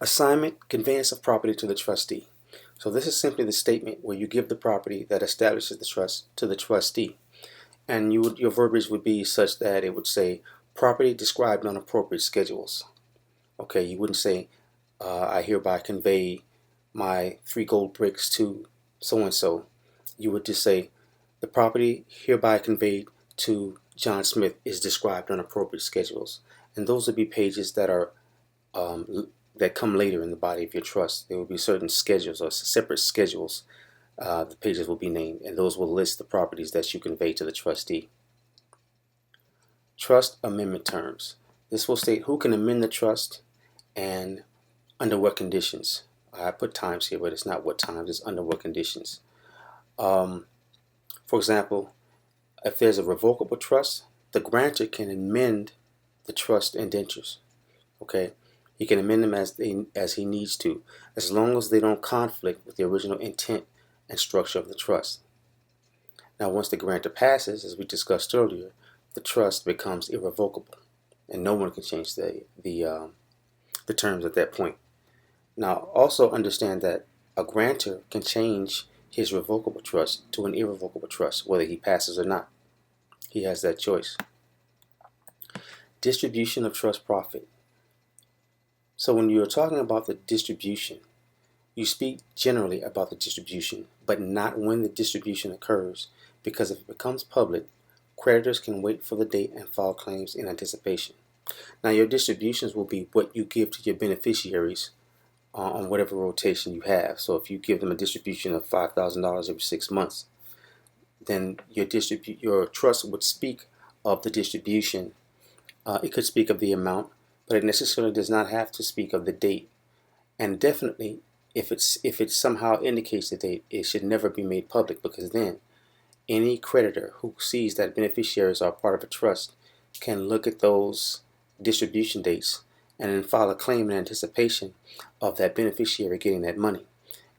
Assignment, conveyance of property to the trustee. So this is simply the statement where you give the property that establishes the trust to the trustee. And your verbiage would be such that it would say property described on appropriate schedules. Okay, you wouldn't say I hereby convey my 3 gold bricks to so and so. You would just say the property hereby conveyed to John Smith is described on appropriate schedules. And those would be pages that are that come later in the body of your trust. There will be certain schedules or separate schedules. The pages will be named, and those will list the properties that you convey to the trustee. Trust amendment terms. This will state who can amend the trust and under what conditions. I put times here, but it's not what times, it's under what conditions. For example, if there's a revocable trust, the grantor can amend the trust indentures. Okay, he can amend them as he needs to, as long as they don't conflict with the original intent and structure of the trust. Now, once the grantor passes, as we discussed earlier, the trust becomes irrevocable, and no one can change the terms at that point. Now, also understand that a grantor can change his revocable trust to an irrevocable trust, whether he passes or not. He has that choice. Distribution of trust profit. So when you're talking about the distribution, you speak generally about the distribution, but not when the distribution occurs, because if it becomes public, creditors can wait for the date and file claims in anticipation. Now, your distributions will be what you give to your beneficiaries on whatever rotation you have. So if you give them a distribution of $5,000 every 6 months, then your trust would speak of the distribution. It could speak of the amount, but it necessarily does not have to speak of the date. And definitely, if it somehow indicates the date, it should never be made public, because then any creditor who sees that beneficiaries are part of a trust can look at those distribution dates and then file a claim in anticipation of that beneficiary getting that money.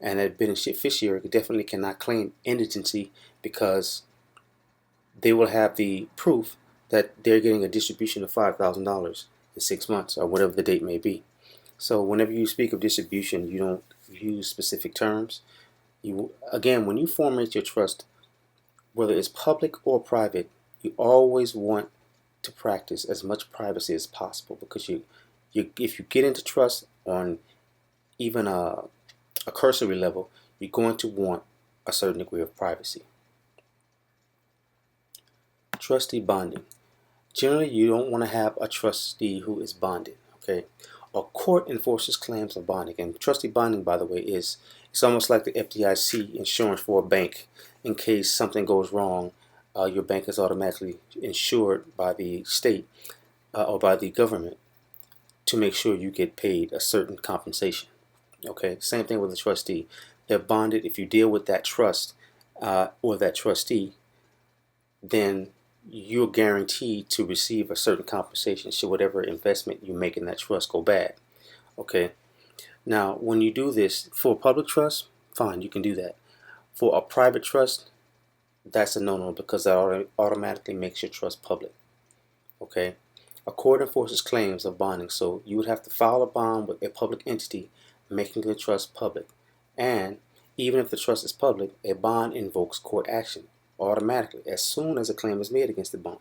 And that beneficiary definitely cannot claim indigency, because they will have the proof that they're getting a distribution of $5,000 in 6 months, or whatever the date may be. So whenever you speak of distribution, you don't use specific terms. Again, when you formulate your trust, whether it's public or private, you always want to practice as much privacy as possible, because if you get into trust on even a cursory level, you're going to want a certain degree of privacy. Trustee bonding. Generally, you don't want to have a trustee who is bonded. Okay, a court enforces claims of bonding, and trustee bonding, by the way, it's almost like the FDIC insurance for a bank. In case something goes wrong, your bank is automatically insured by the state or by the government to make sure you get paid a certain compensation. Okay, same thing with a trustee. They're bonded. If you deal with that trust or that trustee, then you're guaranteed to receive a certain compensation should whatever investment you make in that trust go bad. Okay, now when you do this for a public trust, fine, you can do that. For a private trust, that's a no-no, because that automatically makes your trust public. Okay, a court enforces claims of bonding, so you would have to file a bond with a public entity making the trust public. And even if the trust is public, a bond invokes court action automatically as soon as a claim is made against the bond.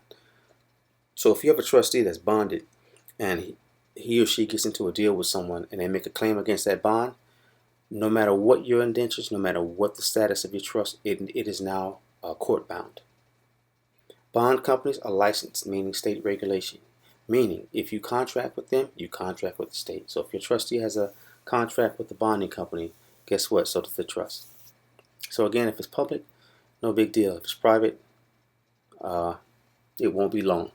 So if you have a trustee that's bonded and he or she gets into a deal with someone and they make a claim against that bond, no matter what your indentures, no matter what the status of your trust, it is now court bound. Bond companies are licensed, meaning state regulation. Meaning, if you contract with them, you contract with the state. So if your trustee has a contract with the bonding company, guess what? So does the trust. So again, if it's public, no big deal. If it's private, it won't be long.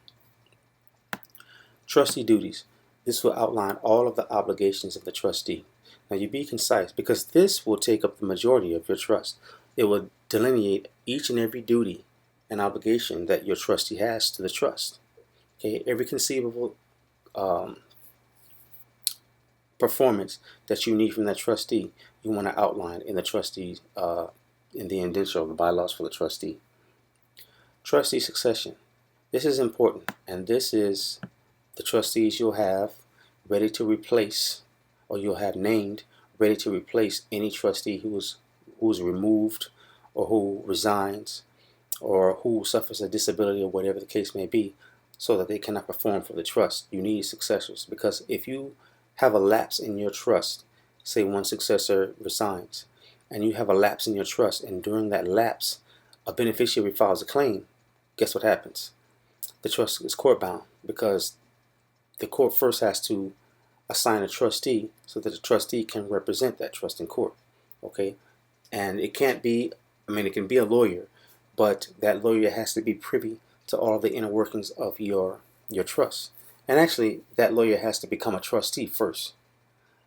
Trustee duties. This will outline all of the obligations of the trustee. Now you be concise, because this will take up the majority of your trust. It will delineate each and every duty and obligation that your trustee has to the trust. Okay, every conceivable performance that you need from that trustee, you want to outline in the trustee in the indenture of the bylaws for the trustee. Trustee succession. This is important, and this is the trustees you'll have ready to replace or you'll have named ready to replace any trustee who's removed or who resigns or who suffers a disability or whatever the case may be, so that they cannot perform for the trust. You need successors, because if you have a lapse in your trust, say one successor resigns, and you have a lapse in your trust, and during that lapse a beneficiary files a claim, guess what happens? The trust is court bound, because the court first has to assign a trustee so that the trustee can represent that trust in court. Okay? And it can't be, it can be a lawyer, but that lawyer has to be privy to all the inner workings of your trust. And actually, that lawyer has to become a trustee first.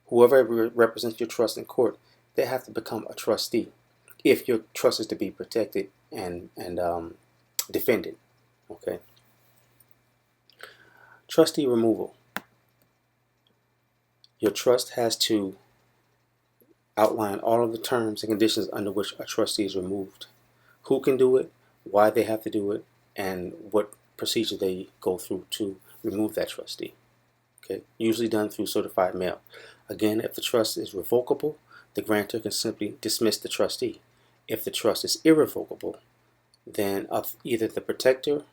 Whoever represents your trust in court, they have to become a trustee if your trust is to be protected and defended. Okay. Trustee removal. Your trust has to outline all of the terms and conditions under which a trustee is removed. Who can do it, why they have to do it, and what procedure they go through to remove that trustee. Okay, usually done through certified mail. Again, if the trust is revocable, the grantor can simply dismiss the trustee. If the trust is irrevocable, then either the protector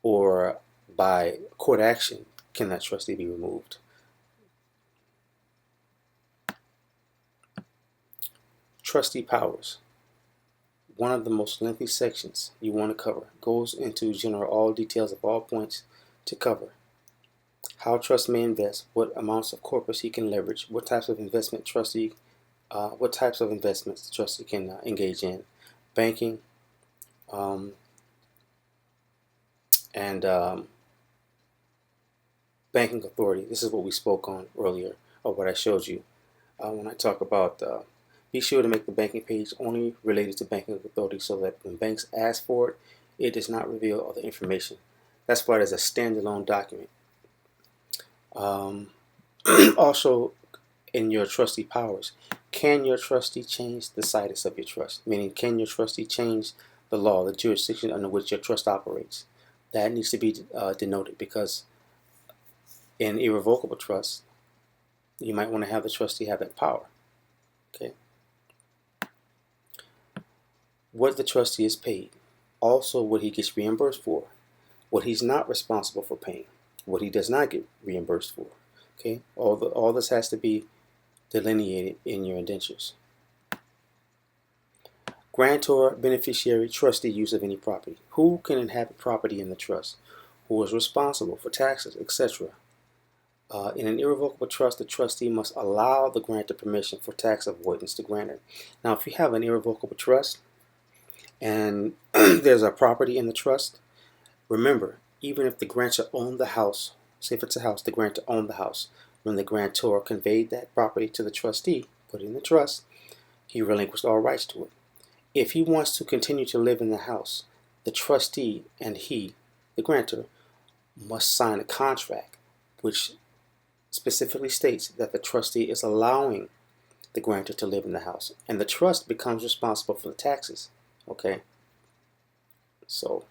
or by court action can that trustee be removed. Trustee powers. One of the most lengthy sections you want to cover. Goes into general all details of all points to cover. How trust may invest, what amounts of corpus he can leverage, what types of investments the trustee can engage in, banking, and banking authority. This is what we spoke on earlier, or what I showed you when I talk about. Be sure to make the banking page only related to banking authority, so that when banks ask for it, it does not reveal other information. That's why it is a standalone document. Also, in your trustee powers, can your trustee change the situs of your trust? Meaning, can your trustee change the law, the jurisdiction under which your trust operates? That needs to be denoted, because in irrevocable trust, you might want to have the trustee have that power. Okay. What the trustee is paid, also what he gets reimbursed for, what he's not responsible for paying, what he does not get reimbursed for. Okay, all this has to be delineated in your indentures. Grantor, beneficiary, trustee use of any property. Who can inhabit property in the trust? Who is responsible for taxes, etc. In an irrevocable trust, the trustee must allow the grantor permission for tax avoidance to grantor. Now, if you have an irrevocable trust and there's a property in the trust, remember, even if the grantor owned the house, say if it's a house, the grantor owned the house, when the grantor conveyed that property to the trustee, put it in the trust, he relinquished all rights to it. If he wants to continue to live in the house, the trustee and he, the grantor, must sign a contract which specifically states that the trustee is allowing the grantor to live in the house, and the trust becomes responsible for the taxes. Okay, so